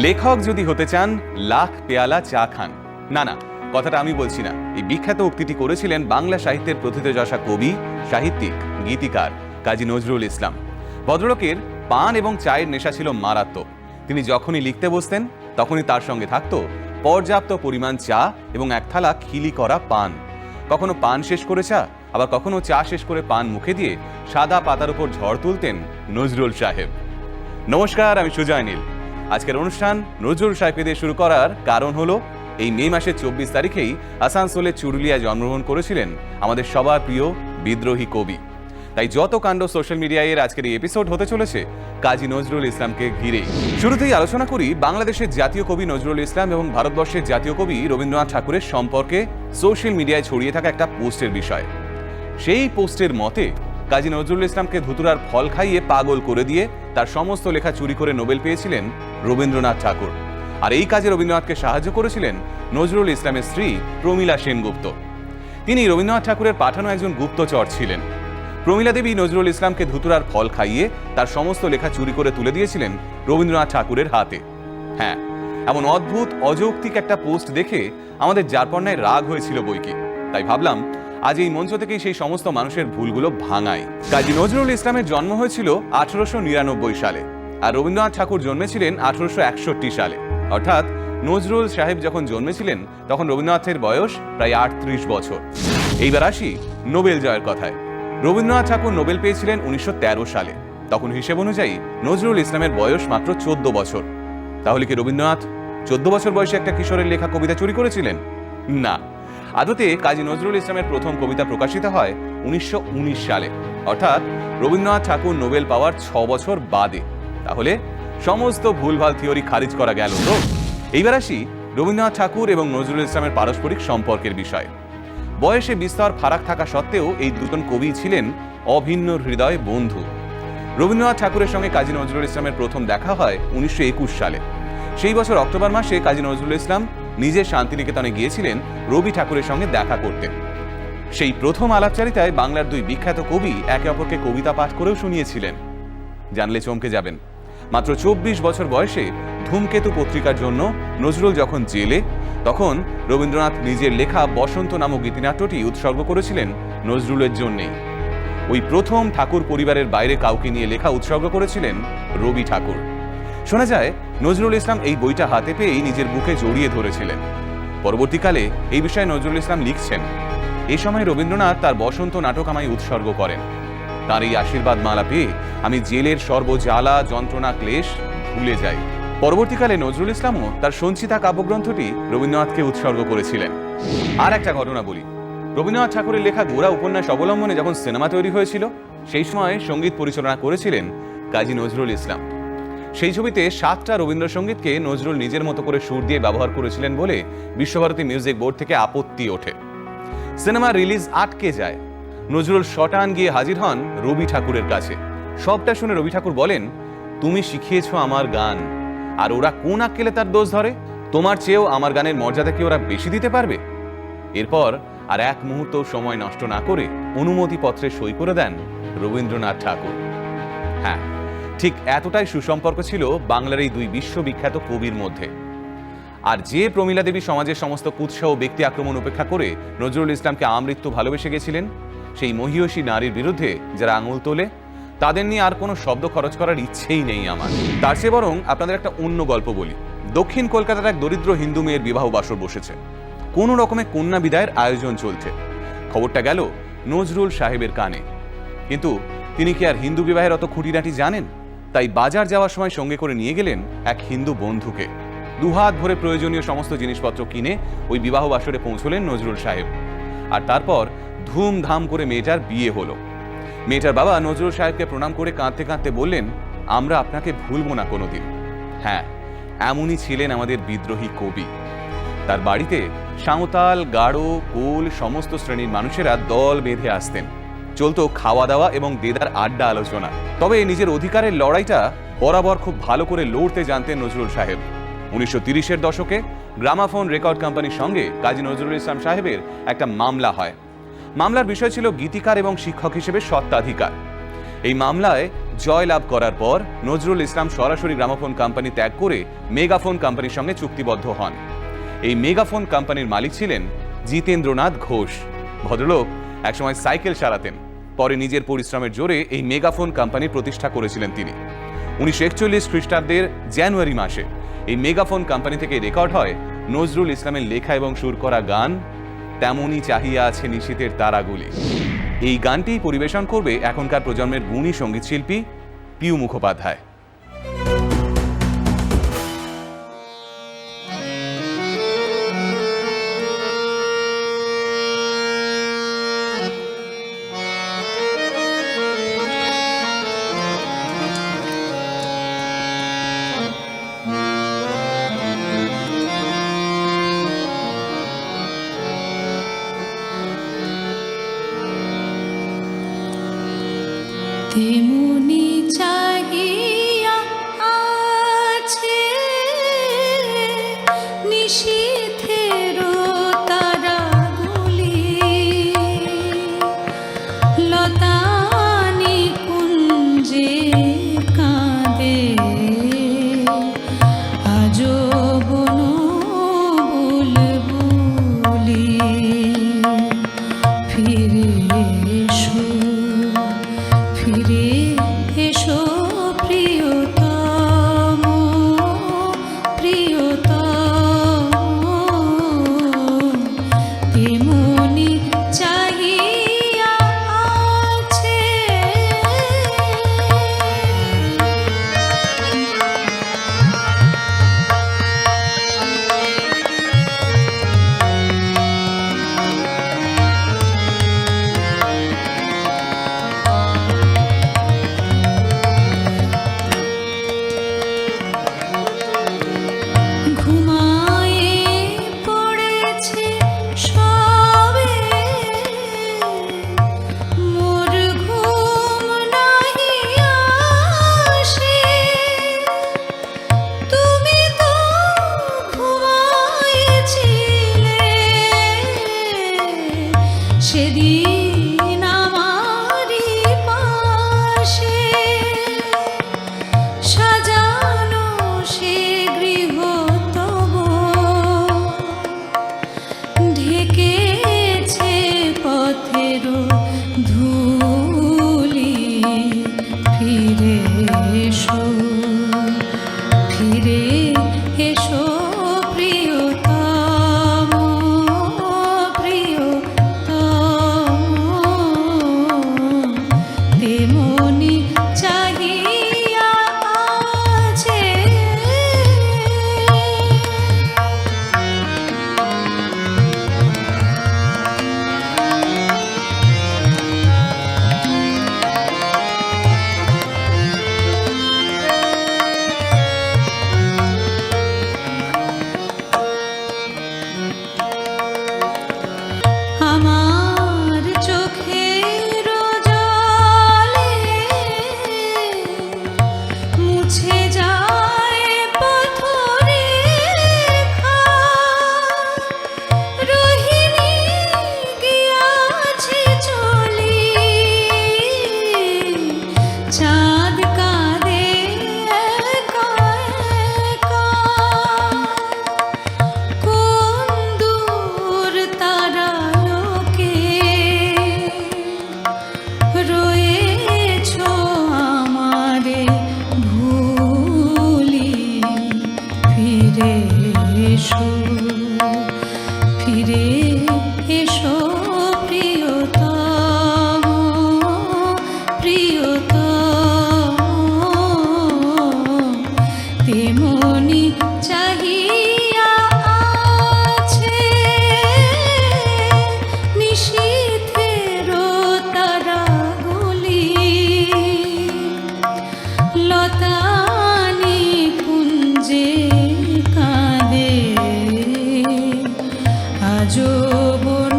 লেখক যদি হতে চান লাখ পেয়ালা চা খান। না না, কথাটা আমি বলছি না। এই বিখ্যাত উক্তিটি করেছিলেন বাংলা সাহিত্যের প্রথিতযশা কবি, সাহিত্যিক, গীতিকার কাজী নজরুল ইসলাম। ভদ্রলোকের পান এবং চায়ের নেশা ছিল মারাত্মক। তিনি যখনই লিখতে বসতেন তখনই তার সঙ্গে থাকতো পর্যাপ্ত পরিমাণ চা এবং এক থালা খিলি করা পান। কখনো পান শেষ করে চা, আবার কখনো চা শেষ করে পান মুখে দিয়ে সাদা পাতার উপর ঝড় তুলতেন নজরুল সাহেব। নমস্কার, আমি সুজয় নীল। আজকের অনুষ্ঠান নজরুল সাহেবকে দিয়ে শুরু করার কারণ হলো এই মে মাসের 24 তারিখেই আসানসোলের চুরুলিয়ায় জন্মগ্রহণ করেছিলেন আমাদের সবার প্রিয় বিদ্রোহী কবি। তাই যত কাণ্ড সোশ্যাল মিডিয়ায় আজকের এই এপিসোড হতে চলেছে কাজী নজরুল ইসলামকে ঘিরেই। শুরুতেই আলোচনা করি বাংলাদেশের জাতীয় কবি নজরুল ইসলাম এবং ভারতবর্ষের জাতীয় কবি রবীন্দ্রনাথ ঠাকুরের সম্পর্কে সোশ্যাল মিডিয়ায় ছড়িয়ে থাকা একটা পোস্টের বিষয়। সেই পোস্টের মতে কাজী নজরুল ইসলামকে ধুতুরার ফল খাইয়ে পাগল করে দিয়ে তার সমস্ত লেখা চুরি করে নোবেল পেয়েছিলেন রবীন্দ্রনাথ ঠাকুর। আর এই কাজে রবীন্দ্রনাথকে সাহায্য করেছিলেন নজরুল ইসলামের স্ত্রী প্রমীলা সেনগুপ্ত। তিনি রবীন্দ্রনাথ ঠাকুরের পাঠানো একজন গুপ্তচর ছিলেন। প্রমীলা দেবী নজরুল ইসলামকে ধুতুরার ফল খাইয়ে তার সমস্ত লেখা চুরি করে তুলে দিয়েছিলেন রবীন্দ্রনাথ ঠাকুরের হাতে। হ্যাঁ, এমন অদ্ভুত অযৌক্তিক একটা পোস্ট দেখে আমাদের যারপন্নায় রাগ হয়েছিল বইকি। তাই ভাবলাম আজ এই মঞ্চ থেকেই সেই সমস্ত মানুষের ভুলগুলো ভাঙাই। কাজী নজরুল ইসলামের জন্ম হয়েছিল 1899 সালে, আর রবীন্দ্রনাথ ঠাকুর জন্মেছিলেন 1861 সালে। অর্থাৎ নজরুল সাহেব যখন জন্মেছিলেন তখন রবীন্দ্রনাথের বয়স প্রায় 38 বছর। এইবার আসি নোবেল জয়ের কথায়। রবীন্দ্রনাথ ঠাকুর নোবেল পেয়েছিলেন 1913 সালে। তখন হিসেব অনুযায়ী নজরুল ইসলামের বয়স মাত্র 14 বছর। তাহলে কি রবীন্দ্রনাথ 14 বছর বয়সে একটা কিশোরের লেখা কবিতা চুরি করেছিলেন? না, আদতে কাজী নজরুল ইসলামের প্রথম কবিতা প্রকাশিত হয় 1919 সালে, অর্থাৎ রবীন্দ্রনাথ ঠাকুর নোবেল পাওয়ার 6 বছর বাদে। তাহলে সমস্ত ভুলভাল থিওরি খারিজ করা গেল তো। এইবার আসি রবীন্দ্রনাথ ঠাকুর এবং নজরুল ইসলামের পারস্পরিক সম্পর্কের বিষয়। বয়সে বিস্তর ফারাক থাকা সত্ত্বেও এই দুজন কবি ছিলেন অভিন্ন হৃদয় বন্ধু। রবীন্দ্রনাথ ঠাকুরের সঙ্গে কাজী নজরুল ইসলামের প্রথম দেখা হয় 1921 সালে। সেই বছর অক্টোবর মাসে কাজী নজরুল ইসলাম নিজে শান্তিনিকেতনে গিয়েছিলেন রবি ঠাকুরের সঙ্গে দেখা করতে। সেই প্রথম আলাপচারিতায় বাংলার দুই বিখ্যাত কবি একে অপরকে কবিতা পাঠ করেও শুনিয়েছিলেন। জানলে চমকে যাবেন, মাত্র 24 বছর বয়সে ধূমকেতু পত্রিকার জন্য নজরুল যখন জেলে, তখন রবীন্দ্রনাথ নিজের লেখা বসন্ত নামক গীতিনাট্যটি উৎসর্গ করেছিলেন নজরুলের জন্যেই। ওই প্রথম ঠাকুর পরিবারের বাইরে কাউকে নিয়ে লেখা উৎসর্গ করেছিলেন রবি ঠাকুর। শোনা যায় নজরুল ইসলাম এই বইটা হাতে পেয়েই নিজের বুকে জড়িয়ে ধরেছিলেন। পরবর্তীকালে এই বিষয়ে নজরুল ইসলাম লিখছেন, এই সময় রবীন্দ্রনাথ তার বসন্ত নাটক আমায় উৎসর্গ করেন। তার এই আশীর্বাদ মালা পেয়ে আমি জেলের সর্বজ্বালা যন্ত্রণা ক্লেশ ভুলে যাই। পরবর্তীকালে নজরুল ইসলামও তার সঞ্চিতা কাব্যগ্রন্থটি রবীন্দ্রনাথকে উৎসর্গ করেছিলেন। আর একটা ঘটনা বলি, রবীন্দ্রনাথ ঠাকুরের লেখা গোরা উপন্যাস অবলম্বনে যখন সিনেমা তৈরি হয়েছিল, সেই সময় সঙ্গীত পরিচালনা করেছিলেন কাজী নজরুল ইসলাম। সেই ছবিতে 7টা রবীন্দ্রসঙ্গীতকে নজরুল নিজের মতো করে সুর দিয়ে ব্যবহার করেছিলেন বলে বিশ্বভারতী মিউজিক বোর্ড থেকে আপত্তি ওঠে। সিনেমা রিলিজ আটকে যায়। নজরুল শটান গিয়ে হাজির হন রবি ঠাকুরের কাছে। সবটা শুনে রবি ঠাকুর বলেন, তুমি শিখিয়েছ আমার গান, আর ওরা কোন আক্কেলে তার দোষ ধরে? তোমার চেয়েও আমার গানের মর্যাদা কি ওরা বেশি দিতে পারবে? এরপর আর এক মুহূর্ত সময় নষ্ট না করে অনুমতি পত্রে সই করে দেন রবীন্দ্রনাথ ঠাকুর। হ্যাঁ, ঠিক এতটাই সুসম্পর্ক ছিল বাংলার এই দুই বিশ্ববিখ্যাত কবির মধ্যে। আর যে প্রমীলা দেবী সমাজের সমস্ত কুৎসা ও ব্যক্তি আক্রমণ উপেক্ষা করে নজরুল ইসলামকে আমৃত্যু ভালোবেসে গেছিলেন, সেই মহীয়সী নারীর বিরুদ্ধে যারা আঙুল তোলে তাদের নিয়ে আর কোনো শব্দ খরচ করার ইচ্ছেই নেই আমার। তার চেয়ে বরং আপনাদের একটা অন্য গল্প বলি। দক্ষিণ কলকাতার এক দরিদ্র হিন্দু মেয়ের বিবাহ বাসর বসেছে। কোনো রকমে কন্যা বিদায়ের আয়োজন চলছে। খবরটা গেল নজরুল সাহেবের কানে। কিন্তু তিনি কি আর হিন্দু বিবাহের অত খুঁটিনাটি জানেন? তাই বাজার যাওয়ার সময় সঙ্গে করে নিয়ে গেলেন এক হিন্দু বন্ধুকে। দুহাত ভরে প্রয়োজনীয় সমস্ত জিনিসপত্র কিনে ওই বিবাহ বাসরে পৌঁছলেন নজরুল সাহেব। আর তারপর ধুমধাম করে মেয়েটার বিয়ে হলো। মেয়েটার বাবা নজরুল সাহেবকে প্রণাম করে কাঁদতে কাঁদতে বললেন, আমরা আপনাকে ভুলব না কোনোদিন। হ্যাঁ, এমনই ছিলেন আমাদের বিদ্রোহী কবি। তার বাড়িতে সাঁওতাল, গাঢ়, কোল সমস্ত শ্রেণীর মানুষেরা দল বেঁধে আসতেন। চলতো খাওয়া দাওয়া এবং দেদার আড্ডা আলোচনা। তবে নিজের অধিকারের লড়াইটা বরাবর খুব ভালো করে লড়তে জানতেন নজরুল সাহেব। 1930-এর দশকে গ্রামাফোন রেকর্ড কোম্পানির সঙ্গে কাজী নজরুল ইসলাম সাহেবের একটা মামলা হয়। মামলার বিষয় ছিল গীতিকার এবং শিক্ষক হিসেবে স্বত্বাধিকার। এই মামলায় জয়লাভ করার পর নজরুল ইসলাম সরাসরি গ্রামোফোন কোম্পানি ত্যাগ করে মেগাফোন কোম্পানির সঙ্গে চুক্তিবদ্ধ হন। এই মেগাফোন কোম্পানির মালিক ছিলেন জিতেন্দ্রনাথ ঘোষ। ভদ্রলোক একসময় সাইকেল চালাতেন, পরে নিজের পরিশ্রমের জোরে এই মেগাফোন কোম্পানির প্রতিষ্ঠা করেছিলেন তিনি। 1941 খ্রিস্টাব্দের জানুয়ারি মাসে এই মেগাফোন কোম্পানি থেকে রেকর্ড হয় নজরুল ইসলামের লেখা এবং সুর করা গান তেমনই চাহিয়া আছে নিশীথের তারাগুলি। এই গানটি পরিবেশন করবে এখনকার প্রজন্মের গুণী সঙ্গীত শিল্পী পিউ মুখোপাধ্যায়। তেমনি চাহিয়া আছে নিশীথের তারাগুলি, লতানি কুঞ্জে কাঁদে আজো বন বুলবুলি। ফিরে এসো, ফিরে এসো প্রিয়তম, প্রিয়তম, তেমনি চাহিয়া আছে। সেদিন আমারি পাশে সাজানো সে গৃহ তব ঢেকেছে পথের ধুলি। ফিরে এসো, ফিরে এসো প্রিয়তম, প্রিয়তম, তেমনি চাহিয়া আছে। আমার চোখের জলে মুছে যায় পথরেখা, রোহিণী গিয়াছে চলি, চাঁদ কাঁদে একা একা। কোন দূর তারালোকে রয়েছো আমারে ভুলি। ফিরে এসো, ফিরে এসো প্রিয়তম, প্রিয়তম, তেমনি চাহিয়া আছে নিশীথের তারাগুলি, লতানি কুঞ্জে কাঁদে আজো বন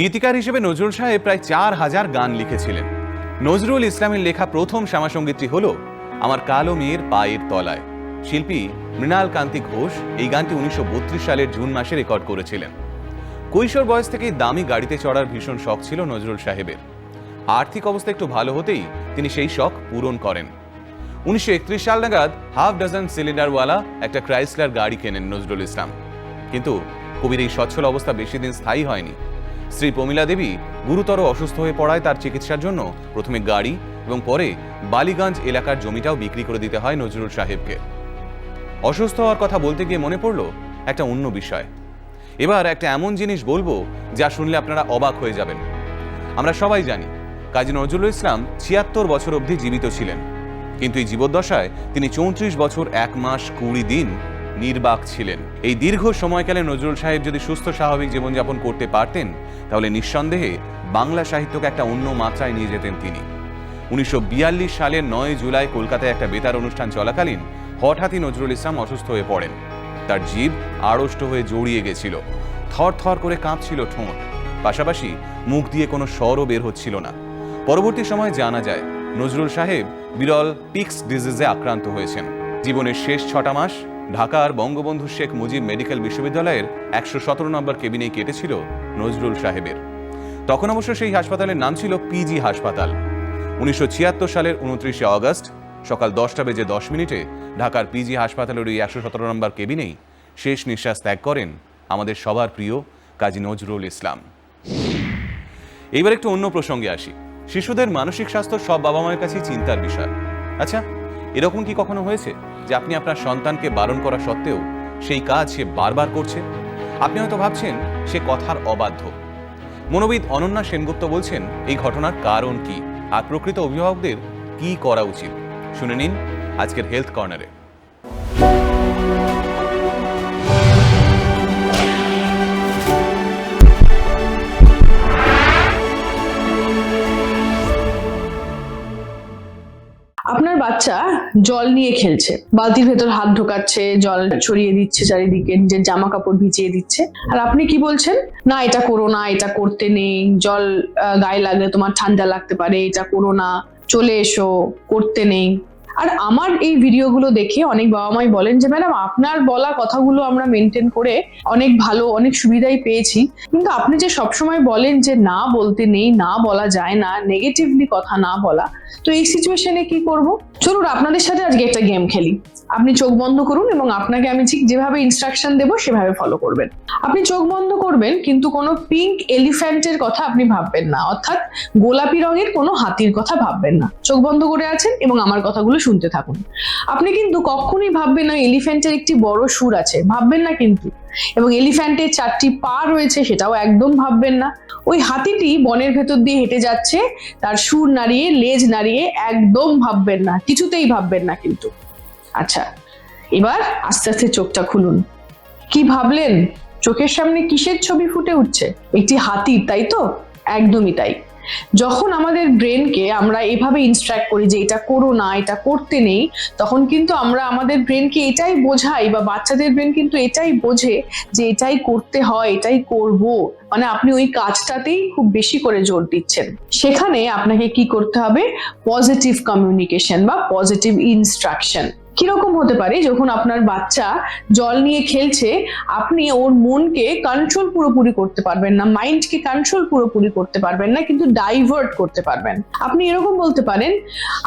গীতিকার হিসেবে নজরুল সাহেব প্রায় 4000 গান লিখেছিলেন। নজরুল ইসলামের লেখা প্রথম শ্যামাসঙ্গীতটি হল আমার কালো মেয়ের পায়ের তলায়। শিল্পী মৃণাল কান্তি ঘোষ এই গানটি 1932 সালের জুন মাসে রেকর্ড করেছিলেন। কৈশোর বয়স থেকেই দামি গাড়িতে চড়ার ভীষণ শখ ছিল নজরুল সাহেবের। আর্থিক অবস্থা একটু ভালো হতেই তিনি সেই শখ পূরণ করেন। 1931 সাল নাগাদ হাফ ডজন সিলিন্ডারওয়ালা একটা ক্রাইসলার গাড়ি কেনেন নজরুল ইসলাম। কিন্তু কবির এই সচ্ছল অবস্থা বেশি দিন স্থায়ী হয়নি। শ্রী প্রমীলা দেবী গুরুতর অসুস্থ হয়ে পড়ায় তার চিকিৎসার জন্য প্রথমে গাড়ি এবং পরে বালিগঞ্জ এলাকার জমিটাও বিক্রি করে দিতে হয় নজরুল সাহেবকে। অসুস্থ হওয়ার কথা বলতে গিয়ে মনে পড়ল একটা অন্য বিষয়। এবার একটা এমন জিনিস বলবো যা শুনলে আপনারা অবাক হয়ে যাবেন। আমরা সবাই জানি কাজী নজরুল ইসলাম 76 বছর অবধি জীবিত ছিলেন, কিন্তু এই জীবদ্দশায় তিনি 34 বছর 1 মাস 20 দিন নির্বাক ছিলেন। এই দীর্ঘ সময়কালে নজরুল সাহেব যদি সুস্থ স্বাভাবিক জীবনযাপন করতে পারতেন তাহলে নিঃসন্দেহে বাংলা সাহিত্যকে একটা অন্য মাত্রায় নিয়ে যেতেন তিনি। 1942 সালের 9 জুলাই কলকাতায় একটা বেতার অনুষ্ঠান চলাকালীন হঠাৎই নজরুল ইসলাম অসুস্থ হয়ে পড়েন। তার জিভ আড়ষ্ট হয়ে জড়িয়ে গেছিল, থর থর করে কাঁপছিল ঠোঁট, পাশাপাশি মুখ দিয়ে কোনো স্বরও বের হচ্ছিল না। পরবর্তী সময়ে জানা যায় নজরুল সাহেব বিরল পিক্স ডিজিজে আক্রান্ত হয়েছেন। জীবনের শেষ 6টা মাস ঢাকার বঙ্গবন্ধু শেখ মুজিব মেডিকেল বিশ্ববিদ্যালয়ের 117 নম্বর কেবিনেই কেটেছিল নজরুল সাহেবের। তখন অবশ্য সেই হাসপাতালের নাম ছিল পিজি হাসপাতাল। 1976 সালের 29শে অগস্ট সকাল 10:10 ঢাকার পিজি হাসপাতালের ওই 117 নম্বর কেবিনেই শেষ নিঃশ্বাস ত্যাগ করেন আমাদের সবার প্রিয় কাজী নজরুল ইসলাম। এইবার একটু অন্য প্রসঙ্গে আসি। শিশুদের মানসিক স্বাস্থ্য সব বাবা মায়ের কাছেই চিন্তার বিষয়। আচ্ছা, এরকম কি কখনো হয়েছে যে আপনি আপনার সন্তানকে বারণ করা সত্ত্বেও সেই কাজ সে বারবার করছে? আপনি হয়তো ভাবছেন সে কথার অবাধ্য। মনোবিদ অনন্যা সেনগুপ্ত বলছেন এই ঘটনার কারণ কি আর প্রকৃত অভিভাবকদের কি করা উচিত। শুনে নিন আজকের হেলথ কর্নারে। আপনার বাচ্চা জল নিয়ে খেলছে, বালতির ভেতর হাত ঢোকাচ্ছে, জল ছড়িয়ে দিচ্ছে চারিদিকে, নিজের জামা কাপড় ভিজিয়ে দিচ্ছে, আর আপনি কি বলছেন? না, এটা করো না, এটা করতে নেই, জল গায়ে লাগলে তোমার ঠান্ডা লাগতে পারে, এটা করো না, চলে এসো, করতে নেই। আর আমার এই ভিডিওগুলো দেখে অনেক বাবা মাই বলেন যে ম্যাডাম আপনার বলা কথাগুলো আমরা মেনটেন করে অনেক ভালো, অনেক সুবিধাই পেয়েছি, কিন্তু আপনি যে সবসময় বলেন যে না বলতে নেই, না বলা যায় না, নেগেটিভলি কথা না বলা, তো এই সিচুয়েশনে কি করব? চলুন আপনাদের সাথে আজকে একটা গেম খেলি। আপনি চোখ বন্ধ করুন এবং আপনাকে আমি ঠিক যেভাবে ইনস্ট্রাকশন দেবো সেভাবে ফলো করবেন। আপনি চোখ বন্ধ করবেন, কিন্তু কোনো পিঙ্ক এলিফ্যান্টের কথা আপনি ভাববেন না, অর্থাৎ গোলাপি রঙের কোনো হাতির কথা ভাববেন না। চোখ বন্ধ করে আছেন এবং আমার কথাগুলো শুনতে থাকুন। আপনি কিন্তু কখনোই ভাববেন না এলিফ্যান্টের একটি বড় সুর আছে, ভাববেন না কিন্তু। এবং এলিফ্যান্টের 4টি পা রয়েছে, সেটাও একদম ভাববেন না। ওই হাতিটি বনের ভেতর দিয়ে হেঁটে যাচ্ছে, তার সুর নাড়িয়ে, লেজ নাড়িয়ে, একদম ভাববেন না, কিছুতেই ভাববেন না কিন্তু। আচ্ছা, এবার আস্তে আস্তে চোখটা খুলুন। কি ভাবলেন? চোখের সামনে কিসের ছবি ফুটে উঠছে? একটি হাতির, তাই তো? একদমই তাই। যখন আমাদের ব্রেনকে আমরা এভাবে ইনস্ট্রাক্ট করি যে এটা করো না, এটা করতে নেই, তখন কিন্তু আমরা আমাদের ব্রেনকে এটাই বোঝাই, বা বাচ্চাদের ব্রেন কিন্তু এটাই বোঝে যে এটাই করতে হয়, এটাই করব, মানে আপনি ওই কাজটাতেই খুব বেশি করে জোর দিচ্ছেন। সেখানে আপনাকে কি করতে হবে? পজিটিভ কমিউনিকেশন বা পজিটিভ ইনস্ট্রাকশন। কিরকম হতে পারে? যখন আপনার বাচ্চা জল নিয়ে খেলছে, আপনি ওর মনকে কন্ট্রোল পুরোপুরি করতে পারবেন না, মাইন্ডকে কন্ট্রোল পুরোপুরি করতে পারবেন না, কিন্তু ডাইভার্ট করতে পারবেন। আপনি এরকম বলতে পারেন,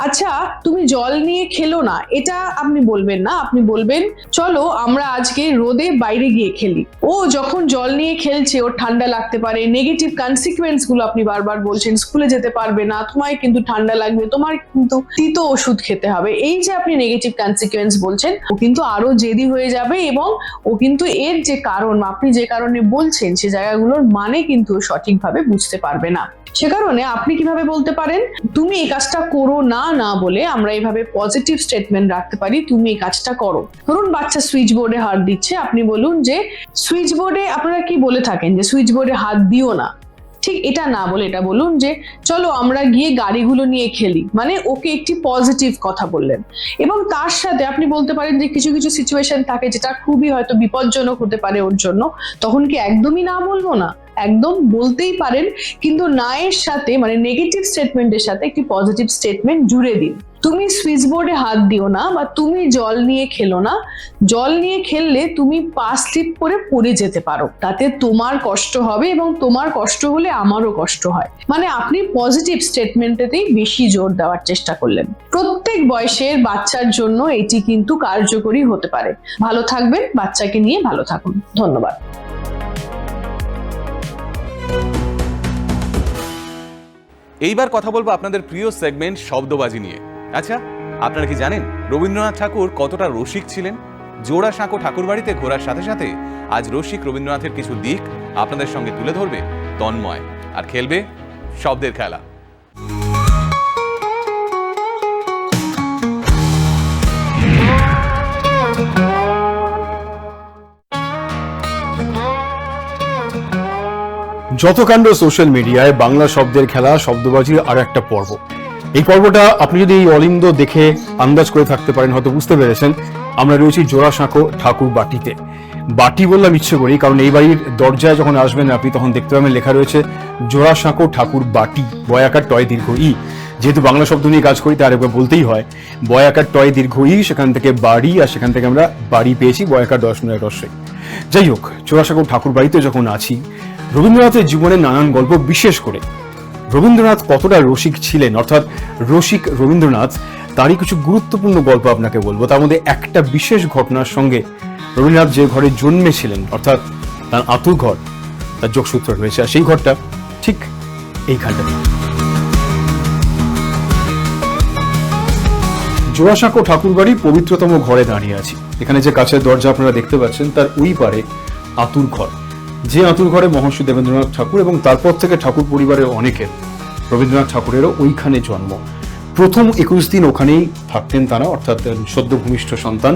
আচ্ছা তুমি জল নিয়ে খেলো না, এটা আপনি বলবেন না, আপনি বলবেন চলো আমরা আজকে রোদে বাইরে গিয়ে খেলি। ও যখন জল নিয়ে খেলছে, ওর ঠান্ডা লাগতে পারে, নেগেটিভ কনসিকুয়েন্স গুলো আপনি বারবার বলছেন, স্কুলে যেতে পারবে না, তোমায় কিন্তু ঠান্ডা লাগবে, তোমার কিন্তু তিতো ওষুধ খেতে হবে। এই যে আপনি নেগেটিভ কনসিকুয়েন্স বলছেন, ও কিন্তু আরো জেদি হয়ে যাবে এবং ও কিন্তু এর যে কারণ, আপনি যে কারণে বলছেন সে জায়গাগুলোর মানে কিন্তু সঠিকভাবে বুঝতে পারবে না। সে কারণে আপনি কিভাবে বলতে পারেন, তুমি এই কাজটা করো না, না বলে আমরা এইভাবে পজিটিভ স্টেটমেন্ট রাখতে পারি, তুমি এই কাজটা করো। ধরুন বাচ্চা সুইচ বোর্ডে হাত দিচ্ছে, আপনি বলুন যে সুইচ বোর্ডে, আপনারা কি বলে থাকেন যে সুইচ বোর্ডে হাত দিও না, ঠিক এটা না বলে এটা বলুন যে চলো আমরা গিয়ে গাড়িগুলো নিয়ে খেলি, মানে ওকে একটি পজিটিভ কথা বললেন। এবং তার সাথে আপনি বলতে পারেন যে কিছু কিছু সিচুয়েশন থাকে যেটা খুবই হয়তো বিপজ্জনক হতে পারে ওর জন্য, তখন কি একদমই না বলবো না? একদম বলতেই পারেন, কিন্তু না এর সাথে মানে নেগেটিভ স্টেটমেন্টের সাথে একটি পজিটিভ স্টেটমেন্ট জুড়ে দিন। তুমি সুইচ বোর্ডে হাত দিও না, বা তুমি জল নিয়ে খেলো না। জল নিয়ে খেললে তুমি পা স্লিপ করে পড়ে যেতে পারো, তাতে তোমার কষ্ট হবে এবং তোমার কষ্ট হলে আমারও কষ্ট হয়। মানে আপনি পজিটিভ স্টেটমেন্টেতেই বেশি জোর দেওয়ার চেষ্টা করলেন। প্রত্যেক বয়সের বাচ্চার জন্য এটি কিন্তু কার্যকরী হতে পারে। ভালো থাকবেন, বাচ্চাকে নিয়ে ভালো থাকুন। ধন্যবাদ। এইবার কথা বলবো আপনাদের প্রিয় সেগমেন্ট শব্দবাজি নিয়ে। আচ্ছা, আপনারা কি জানেন রবীন্দ্রনাথ ঠাকুর কতটা রসিক ছিলেন? জোড়া সাঁকো ঠাকুর বাড়িতে ঘোরার সাথে সাথে আজ রসিক রবীন্দ্রনাথের কিছু দিক আপনাদের সঙ্গে তুলে ধরবে তন্ময়, আর খেলবে শব্দের খেলা। যত কাণ্ড সোশ্যাল মিডিয়ায় বাংলা শব্দের খেলা শব্দবাজির আর একটা পর্ব। এই পর্বটা আপনি যদি এই অলিন্দ দেখে আন্দাজ করে থাকতে পারেন, হয়তো বুঝতে পেরেছেন আমরা রয়েছি জোড়াসাঁকো ঠাকুর বাটিতে। বাটি বললাম ইচ্ছে করি, কারণ এই বাড়ির দরজায় যখন আসবেন আপনি তখন দেখতে পাবেন লেখা রয়েছে জোড়াসাঁকো ঠাকুর বাটি, বয়াকার টয় দীর্ঘ ই। যেহেতু বাংলা শব্দ নিয়ে কাজ করি তার একবার বলতেই হয় বয়াকার টয় দীর্ঘ ই, সেখান থেকে বাড়ি, আর সেখান থেকে আমরা বাড়ি পেয়েছি বয়াকার দর্শনের রসে। যাই হোক, জোড়াসাঁকো ঠাকুর বাড়িতে যখন আছি, রবীন্দ্রনাথের জীবনের নানান গল্প, বিশেষ করে রবীন্দ্রনাথ কতটা রসিক ছিলেন, অর্থাৎ রসিক রবীন্দ্রনাথ, তারই কিছু গুরুত্বপূর্ণ গল্প আপনাকে বলবো। তার মধ্যে একটা বিশেষ ঘটনার সঙ্গে রবীন্দ্রনাথ যে ঘরে জন্মেছিলেন, অর্থাৎ তার আতুর ঘর, তার যোগসূত্র রয়েছে। আর সেই ঘরটা ঠিক এইখানটাতে। জোড়াসাঁকো ঠাকুর বাড়ি পবিত্রতম ঘরে দাঁড়িয়ে আছি। এখানে যে কাছের দরজা আপনারা দেখতে পাচ্ছেন তার ওই পারে আতুর ঘর, যে আতুর ঘরে মহর্ষি দেবেন্দ্রনাথ ঠাকুর এবং তারপর থেকে ঠাকুর পরিবারের অনেকের, রবীন্দ্রনাথ ঠাকুরেরও ওইখানে জন্ম। প্রথম 21 দিন ওখানেই থাকতেন তারা, অর্থাৎ সদ্য ভূমিষ্ঠ সন্তান,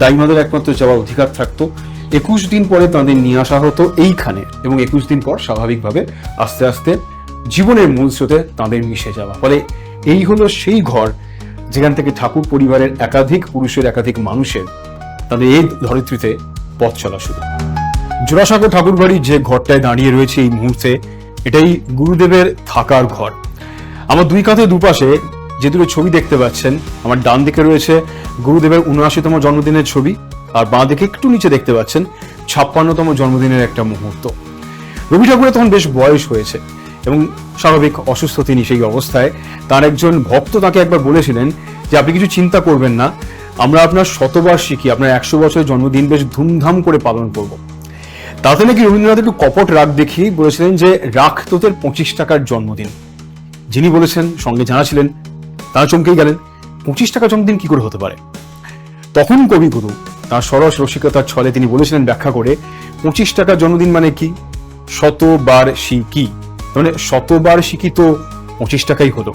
দাইমাদের একমাত্র যাওয়ার অধিকার থাকতো। 21 দিন পরে তাদের নিয়ে আসা হতো এইখানে, এবং 21 দিন পর স্বাভাবিকভাবে আস্তে আস্তে জীবনের মূল স্রোতে তাদের মিশে যাওয়া। ফলে এই হলো সেই ঘর যেখান থেকে ঠাকুর পরিবারের একাধিক পুরুষের, একাধিক মানুষের তাদের এই ধরিত্রীতে পথ চলা শুরু। জোড়াসাঁকো ঠাকুর বাড়ির যে ঘরটায় দাঁড়িয়ে রয়েছে এই মুহূর্তে, এটাই গুরুদেবের থাকার ঘর। আমার দুই কাঁধে দুপাশে যে দুটো ছবি দেখতে পাচ্ছেন, আমার ডান দিকে রয়েছে গুরুদেবের ৭৯তম জন্মদিনের ছবি, আর বাঁ দিকে একটু নিচে দেখতে পাচ্ছেন ৫৬তম জন্মদিনের একটা মুহূর্ত। রবি ঠাকুরের তখন বেশ বয়স হয়েছে এবং স্বাভাবিক অসুস্থ তিনি। সেই অবস্থায় তার একজন ভক্ত তাকে একবার বলেছিলেন যে আপনি কিছু চিন্তা করবেন না, আমরা আপনার শতবার্ষিকী, আপনার ১০০ বছরের জন্মদিন বেশ ধুমধাম করে পালন করব। তাতে নাকি রবীন্দ্রনাথ একটু কপট রাগ দেখিয়ে বলেছিলেন যে রাখ তোদের ২৫ টাকার জন্মদিন। যিনি বলেছেন সঙ্গে জানা ছিলেন, তারা চমকেই গেলেন, ২৫ টাকার জন্মদিন কি করে হতে পারে? তখন কবিগুরু তার সরস রসিকতার ছলে তিনি বলেছিলেন ব্যাখ্যা করে, ২৫ টাকার জন্মদিন মানে কি? শতবার্ষিকী, মানে শতবার্ষিকী তো ২৫ টাকাই হলো।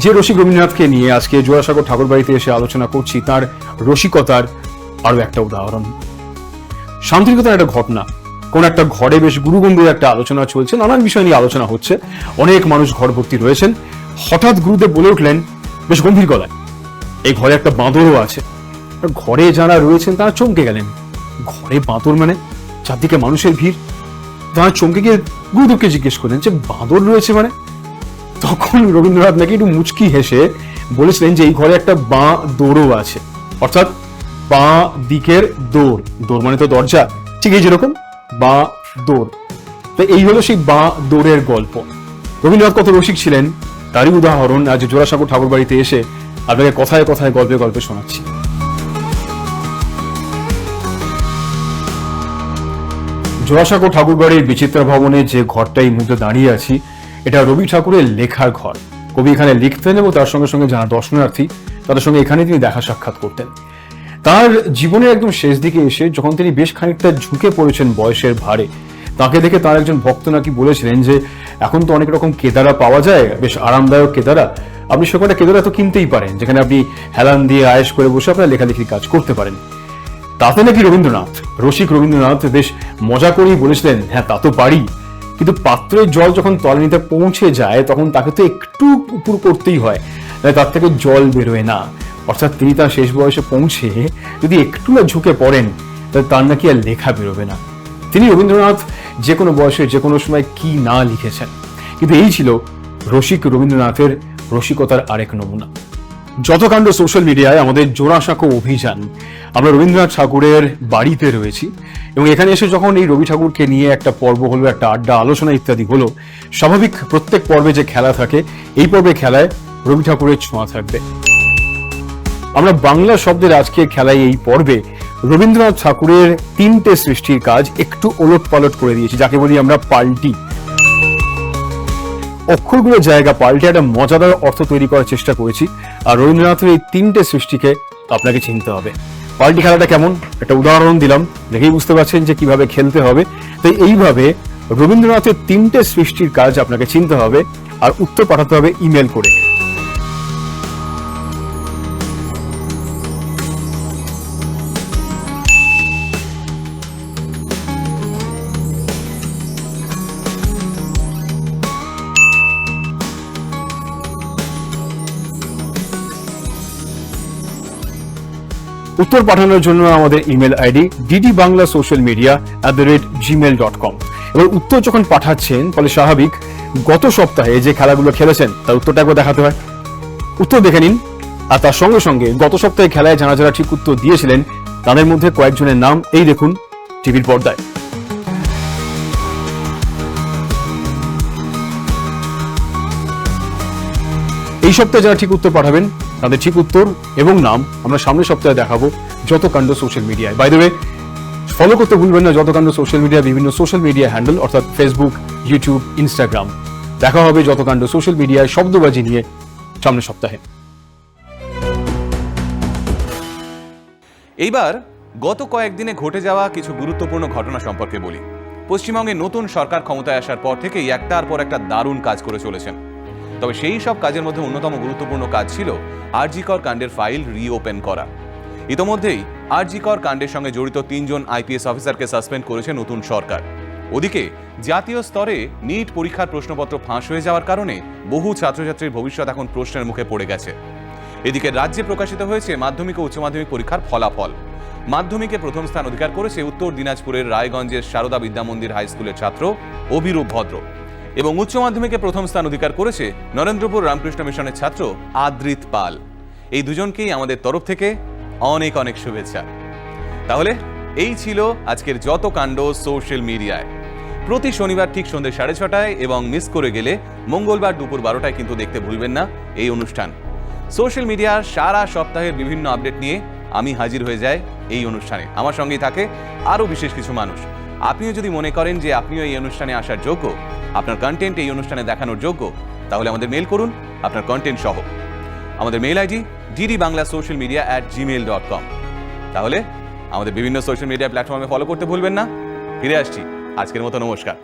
যে রসিক রবীন্দ্রনাথকে নিয়ে আজকে জোড়াসাঁকো ঠাকুর বাড়িতে এসে আলোচনা করছি, তার রসিকতার আরো একটা উদাহরণ। শান্তিনিকেতনের একটা ঘটনা, কোন একটা ঘরে বেশ গুরুগম্ভীর একটা আলোচনা চলছে, নানান বিষয় নিয়ে আলোচনা হচ্ছে, অনেক মানুষ ঘর ভর্তি রয়েছেন। হঠাৎ গুরুদেব বলে উঠলেন বেশ গম্ভীর গলায়, এই ঘরে একটা বাঁদরও আছে। ঘরে যারা রয়েছেন তারা চমকে গেলেন, ঘরে বাঁদর মানে? চারদিকে মানুষের ভিড়। তারা চমকে গিয়ে গুরুদেবকে জিজ্ঞেস করলেন যে বাঁদর রয়েছে মানে? তখন রবীন্দ্রনাথ নাকি একটু মুচকি হেসে বলেছিলেন যে এই ঘরে একটা বাঁ দৌড়ও আছে, অর্থাৎ বাঁ দিকের দৌড়। দৌড় মানে তো দরজা, ঠিক এই যেরকম বাঁ দৌড়। তো এই হলো সেই বাঁ দৌড়ের গল্প। রবীন্দ্রনাথ কত রসিক ছিলেন তারই উদাহরণ আজ জোড়াসাঁকো ঠাকুর বাড়িতে এসে আপনাকে কথায় কথায় গল্পে গল্পে শোনাচ্ছি। জোড়াসাঁকো ঠাকুর বাড়ির বিচিত্রা ভবনে যে ঘরটা এই মুহূর্তে দাঁড়িয়ে আছি, এটা রবি ঠাকুরের লেখার ঘর। কবি এখানে লিখতেন এবং তার সঙ্গে সঙ্গে যারা দর্শনার্থী তাদের সঙ্গে এখানে তিনি দেখা সাক্ষাৎ করতেন। তার জীবনের একদম শেষ দিকে এসে যখন তিনি বেশ খানিকটা ঝুঁকে পড়েছেন বয়সের ভারে, তাকে দেখে তার একজন ভক্ত নাকি বলেছিলেন যে এখন তো অনেক রকম কেদারা পাওয়া যায়, বেশ আরামদায়ক কেদারা, আপনি সেখানে কেদারা তো কিনতেই পারেন, যেখানে আপনি হেলান দিয়ে আয়েশ করে বসে আপনার লেখালেখির কাজ করতে পারেন। তাতে নাকি রবীন্দ্রনাথ, রসিক রবীন্দ্রনাথ বেশ মজা করেই বলেছিলেন, হ্যাঁ তা তো পারি, কিন্তু পাত্রের জল যখন তলানিতে পৌঁছে যায় তখন তাকে তো একটু উপর করতেই হয়, তার থেকে জল বেরোয় না। অর্থাৎ তিনি তার শেষ বয়সে পৌঁছে যদি একটু না ঝুঁকে পড়েন তাহলে তার নাকি আর লেখা বেরোবে না। তিনি রবীন্দ্রনাথ যে কোনো বয়সে যে কোনো সময় কি না লিখেছেন, কিন্তু এই ছিল রসিক রবীন্দ্রনাথের রসিকতার আরেক নমুনা। যত কাণ্ড সোশ্যাল মিডিয়ায় আমাদের জোড়াসাঁকো অভিযান। আমরা রবীন্দ্রনাথ ঠাকুরের বাড়িতে রয়েছি এবং এখানে এসে যখন এই রবি ঠাকুরকে নিয়ে একটা পর্ব হলো, একটা আড্ডা আলোচনা ইত্যাদি হলো, স্বাভাবিক প্রত্যেক পর্বে যে খেলা থাকে এই পর্বে খেলায় রবি ঠাকুরের ছোঁয়া থাকবে। আমরা বাংলা শব্দের আজকের খেলায় এই পর্বে রবীন্দ্রনাথ ঠাকুরের 3টে সৃষ্টির কাজ একটু ওলট পালট করে দিয়েছি, যাকে বলি আমরা পাল্টি। অক্ষরগুলোর জায়গা পাল্টে একটা মজাদার অর্থ তৈরি করার চেষ্টা করেছি। আর রবীন্দ্রনাথের এই 3টে সৃষ্টিকে আপনাকে চিনতে হবে। পাল্টি খেলাটা কেমন একটা উদাহরণ দিলাম, দেখেই বুঝতে পারছেন যে কিভাবে খেলতে হবে। তাই এইভাবে রবীন্দ্রনাথের 3টে সৃষ্টির কাজ আপনাকে চিনতে হবে আর উত্তর পাঠাতে হবে ইমেল করে। উত্তর পাঠানোর জন্য আমাদের ইমেল আইডি ddbanglasocialmedia@gmail.com। এবার উত্তর যখন পাঠাচ্ছেন ফলে স্বাভাবিক গত সপ্তাহে যে খেলাগুলো খেলেছেন তার উত্তরটা একবার দেখাতে হয়। উত্তর দেখে নিন, আর তার সঙ্গে সঙ্গে গত সপ্তাহে খেলায় যারা যারা ঠিক উত্তর দিয়েছিলেন তাদের মধ্যে কয়েকজনের নাম এই দেখুন টিভির পর্দায়। এই সপ্তাহে যারা ঠিক উত্তর পাঠাবেন তাদের ঠিক উত্তর এবং নাম আমরা সামনের সপ্তাহে দেখাবো যত কাণ্ড সোশ্যাল মিডিয়ায়। বাই দ্য ওয়ে, ফলো করতে ভুলবেন না যত কাণ্ড সোশ্যাল মিডিয়া, বিভিন্ন সোশ্যাল মিডিয়া হ্যান্ডেল অর্থাৎ ফেসবুক, ইউটিউব, ইনস্টাগ্রাম। দেখা হবে যত কাণ্ড সোশ্যাল মিডিয়ায় শব্দবাজি নিয়ে সামনের সপ্তাহে। এইবার গত কয়েকদিনে ঘটে যাওয়া কিছু গুরুত্বপূর্ণ ঘটনা সম্পর্কে বলি। পশ্চিমবঙ্গে নতুন সরকার ক্ষমতায় আসার পর থেকেই একটার পর একটা দারুণ কাজ করে চলেছেন। তবে সেই সব কাজের মধ্যে অন্যতম গুরুত্বপূর্ণ কাজ ছিল আর.জি. কর কাণ্ডের ফাইল রিওপেন করা। ইতোমধ্যেই আর.জি. কর কাণ্ডের সঙ্গে জড়িত 3 জন আইপিএস অফিসারকে সাসপেন্ড করেছে নতুন সরকার। ওদিকে জাতীয় স্তরে নিট পরীক্ষার প্রশ্নপত্র ফাঁস হয়ে যাওয়ার কারণে বহু ছাত্রছাত্রীর ভবিষ্যৎ এখন প্রশ্নের মুখে পড়ে গেছে। এদিকে রাজ্যে প্রকাশিত হয়েছে মাধ্যমিক ও উচ্চ মাধ্যমিক পরীক্ষার ফলাফল। মাধ্যমিকে প্রথম স্থান অধিকার করেছে উত্তর দিনাজপুরের রায়গঞ্জের সারদা বিদ্যামন্দির হাই স্কুলের ছাত্র অভিরূপ ভদ্র এবং উচ্চ মাধ্যমিকে প্রথম স্থান অধিকার করেছে নরেন্দ্রপুর রামকৃষ্ণ মিশনের ছাত্র আদ্রিত পাল। এই দুজনকেই আমাদের তরফ থেকে অনেক অনেক শুভেচ্ছা। তাহলে এই ছিল আজকের যত কাণ্ড সোশ্যাল মিডিয়ায়। প্রতি শনিবার ঠিক সন্ধ্যে 6:30 এবং মিস করে গেলে মঙ্গলবার দুপুর 12টায় কিন্তু দেখতে ভুলবেন না এই অনুষ্ঠান। সোশ্যাল মিডিয়ার সারা সপ্তাহের বিভিন্ন আপডেট নিয়ে আমি হাজির হয়ে যাই এই অনুষ্ঠানে। আমার সঙ্গেই থাকে আরও বিশেষ কিছু মানুষ। আপনিও যদি মনে করেন যে আপনিও এই অনুষ্ঠানে আসার যোগ্য, আপনার কন্টেন্ট এই অনুষ্ঠানে দেখানোর যোগ্য, তাহলে আমাদের মেল করুন আপনার কন্টেন্ট সহ। আমাদের মেল আইডি ddbanglasocialmedia@gmail.com। তাহলে আমাদের বিভিন্ন সোশ্যাল মিডিয়া প্ল্যাটফর্মে ফলো করতে ভুলবেন না। ফিরে আসছি আজকের মতো, নমস্কার।